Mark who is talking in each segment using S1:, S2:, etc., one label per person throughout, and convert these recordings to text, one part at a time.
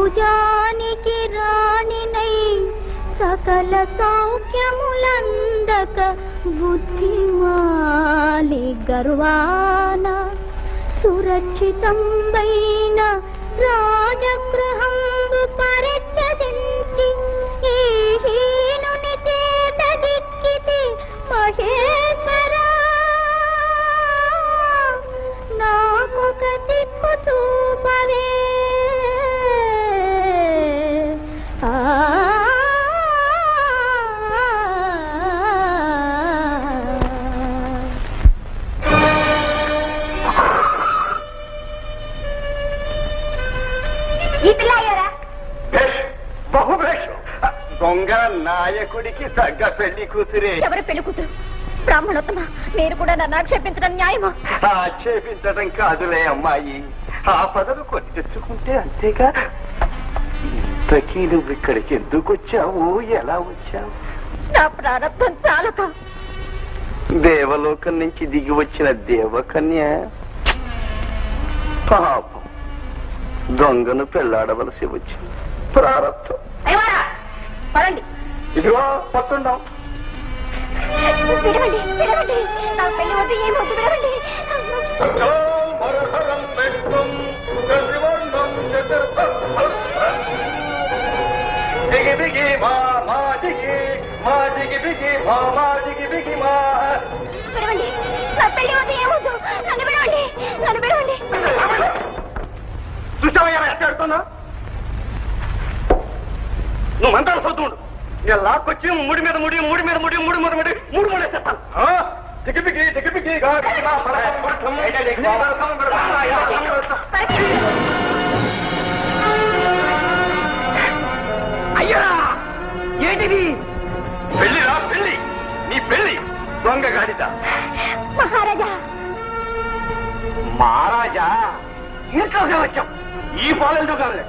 S1: రాజ్యానికి రాణినై సకల సౌఖ్యములందక బుద్ధిమాలి గర్వాన సురక్షితంబైన రాజగృహంబు పరిత్యజించి ఈ హీనుని చేత దిక్కితి మహేశ్వరా నాకొక దిక్కు చూపవే.
S2: దొంగ నాయకుడికి తగ్గ పెళ్లి కూతురే.
S1: ఎవరి పెళ్లి కూతురు? బ్రాహ్మణోత్తమ, మీరు కూడా నన్ను ఆక్షేపించడం న్యాయమా?
S2: ఆక్షేపించడం కాదులే అమ్మాయి, ఆ పదవి కొని తెచ్చుకుంటే అంతేగా. ఇంతకీ నువ్వు ఇక్కడికి ఎందుకు వచ్చావు, ఎలా వచ్చావు?
S1: నా ప్రారంభం చాలక
S2: దేవలోకం నుంచి దిగి వచ్చిన దేవకన్య పాపం దొంగను పెళ్లాడవలసి వచ్చింది. ప్రారంభం.
S1: పడండి.
S2: ఇదిగో పట్టుండం.
S1: విడవండి, విడవండి. నా పెళ్లి వద్దు, ఏమొద్దు, విడవండి. విడవండి, నా పెళ్లి వద్దు, ఏమొద్దు, నన్ను విడవండి, నన్ను విడవండి.
S2: చూసావయ్యా ఎక్కడుతున్నా? నువ్వు మంత్రాలు చదువుతుండు. ఇక లాక్కొచ్చి ముడి మీద ముడి, ముడి మీద ముడి, ముడి మీద ముడి, మూడు మూడేసేస్తాను. దిగిపికి దిగిపికి అయ్యా ఏంటిది? పెళ్లిరా పెళ్లి, నీ పెళ్లి దొంగ గాడిద.
S1: మహారాజా
S2: మహారాజా ఇంకా వచ్చాం. ఈ పాలెలతో కాదు.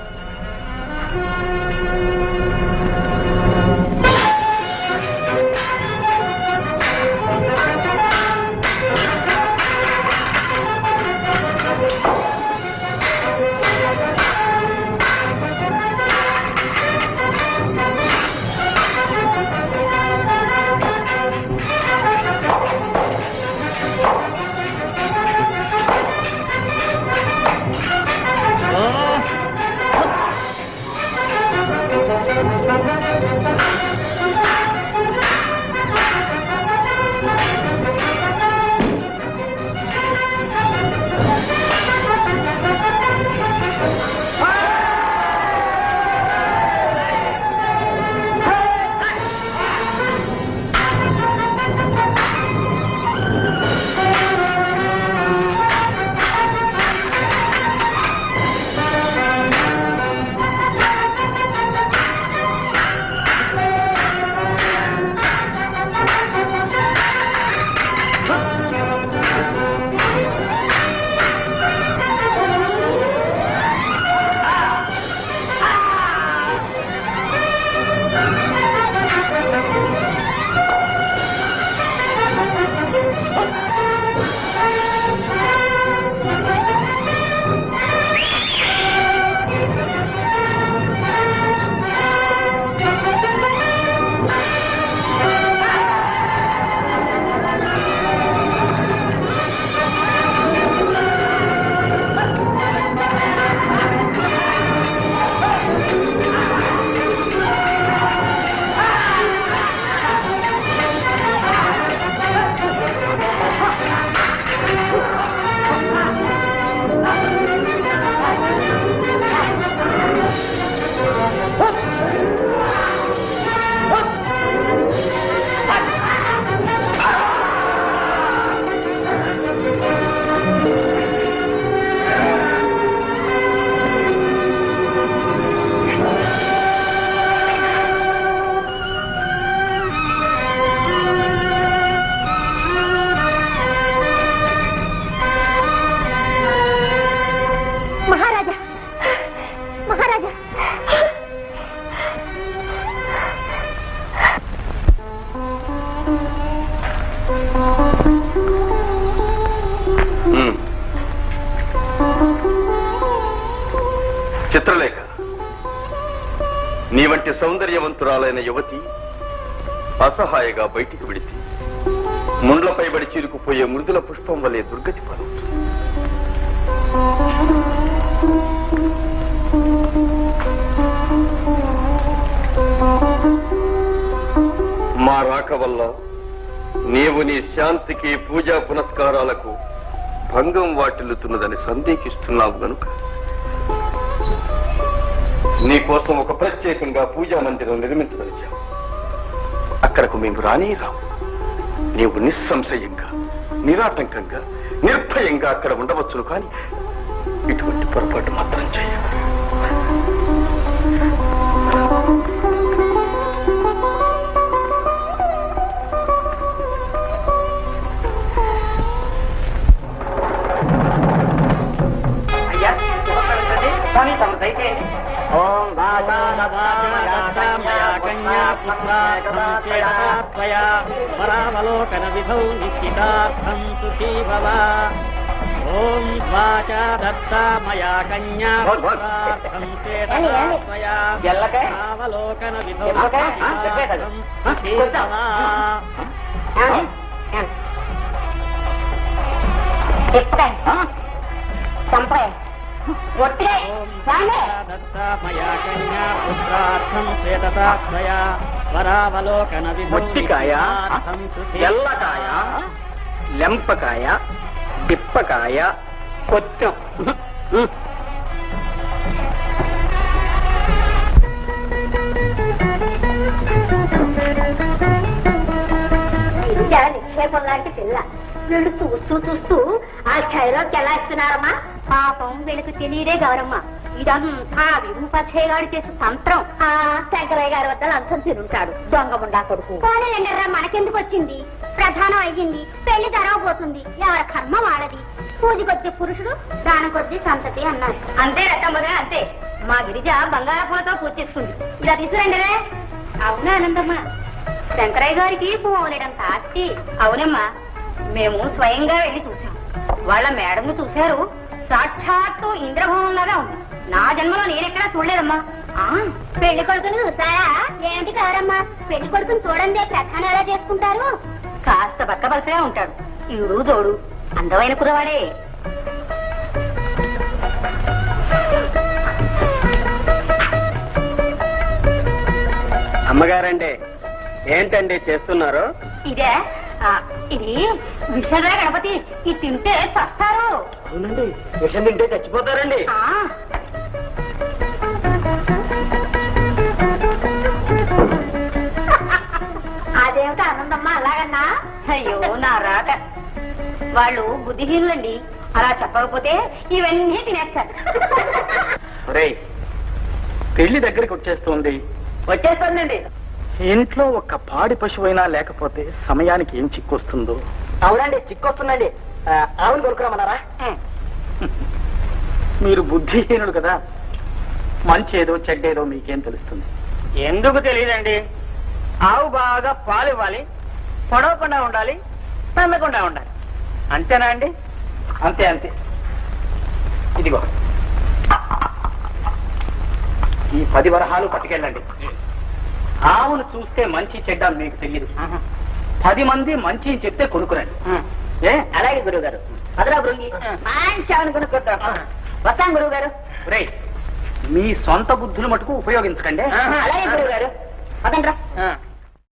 S2: నీ వంటి సౌందర్యవంతురాలైన యువతి అసహాయగా బయటికి విడితే ముండ్లపై బడి చీరుకుపోయే మృదుల పుష్పం వలె దుర్గతి పాలవుతుంది. మా రాక వల్ల నీవు నీ శాంతికి పూజా పునస్కారాలకు భంగం వాటిల్లుతున్నదని సందేహిస్తున్నావు గనుక నీకోసం ఒక ప్రత్యేకంగా పూజా మందిరం నిర్మించదలిచావు. అక్కడకు మేము రావు. నీవు నిస్సంశయంగా నిరాటంకంగా నిర్భయంగా అక్కడ ఉండవచ్చును, కానీ ఇటువంటి పొరపాటు మాత్రం చేయవు.
S3: పరావలోకన విధౌ నిశ్చితార్థం సుఖీ భవ. ఓం వాచా దత్తా మయా కన్యా పుత్రార్థం చేతనాత్మయా పరావలోకన విధౌ నిశ్చితార్థం సుఖీ భవ. మయా కన్యా పుత్రార్థం చేతనాత్మయా పరావలోకన
S4: మొట్టికాయ, ఎల్లకాయ, లెంపకాయ, తిప్పకాయ, కొత్తం.
S1: నిక్షేపం లాంటి పిల్ల వీళ్ళు చూస్తూ చూస్తూ ఆ క్షయలోకి ఎలా ఇస్తున్నారమ్మా? పాపం వీళ్ళకి తెలియదే గౌరమ్మ, ఇదంతా విరూపాక్షయ్యగాడు చేసే తంత్రం. ఆ శంకరయ్య గారి వద్ద లంచం తిరుగుతాడు దొంగ ముండా కొడుకు. పోలేండర్రా, మనకెందుకు వచ్చింది? ప్రధానం అయ్యింది, పెళ్లి జరగబోతుంది, ఎవరి కర్మ వాళ్ళది. పూజ కొద్ది పురుషుడు, దాని కొద్ది సంతతి అన్నారు. అంతే రతమ్మగా అంతే. మా గిరిజ బంగారపూలతో పూజ చేసుకుంది. ఇలా తీసుకురండరే. అవునా ఆనందమ్మ? శంకరయ్య గారికి పోలేడంత ఆస్తి. అవునమ్మా, మేము స్వయంగా వెళ్ళి చూసాం. వాళ్ళ మేడము చూశారు, సాక్షాత్తు ఇంద్రభవనంలాగా ఉంది. నా జన్మలో నేనెక్కడా చూడలేదమ్మా. పెళ్లి కొడుకుని చూసారా? ఏమిటి కారమ్మా, పెళ్లి కొడుకుని చూడండి ప్రధానం ఎలా చేసుకుంటారు? కాస్త బక్కబలసగా ఉంటాడు, ఈడు జోడు అందమైన కురవాడే.
S4: అమ్మగారండి, ఏంటండి చేస్తున్నారు?
S1: ఇదే ఇది విషంగా గణపతి, ఇది తింటే చస్తారు.
S4: అవునండి, విషం తింటే చచ్చిపోతారండి.
S1: అదేమిటి ఆనందమ్మా అలాగన్నా? అయ్యో నా రాక, వాళ్ళు బుద్ధిహీనులండి. అలా చెప్పకపోతే ఇవన్నీ తినేస్తారు.
S4: పెళ్లి దగ్గరికి వచ్చేస్తుంది.
S1: వచ్చేస్తుందండి.
S4: ఇంట్లో ఒక్క పాడి పశువైనా లేకపోతే సమయానికి ఏం చిక్కొస్తుందో.
S3: అవునండి, చిక్కొస్తుందండి. ఆవును కొనుక్కురామన్నారా?
S4: మీరు బుద్ధిహీనుడు కదా, మంచేదో చెడ్డేదో మీకేం తెలుస్తుంది?
S3: ఎందుకు తెలియదండి. ఆవు బాగా పాలు ఇవ్వాలి, పొడవకుండా ఉండాలి, పందకుండా ఉండాలి. అంతేనా అండి?
S4: అంతే అంతే. ఇదిగో ఈ 10 వరహాలు పట్టుకెళ్ళండి. ఆవును చూస్తే మంచి చెడ్డ మీకు తెలియదు. 10 మంది మంచి చెప్తే కొనుక్కురండి.
S3: అలాగే గురువు గారు. అదరా బృంగి మంచి ఆవును కొనుక్కుంటాం. వస్తాం గురువు గారు.
S4: మీ సొంత బుద్ధులు మటుకు ఉపయోగించకండి.
S3: అలాగే గురువు గారు.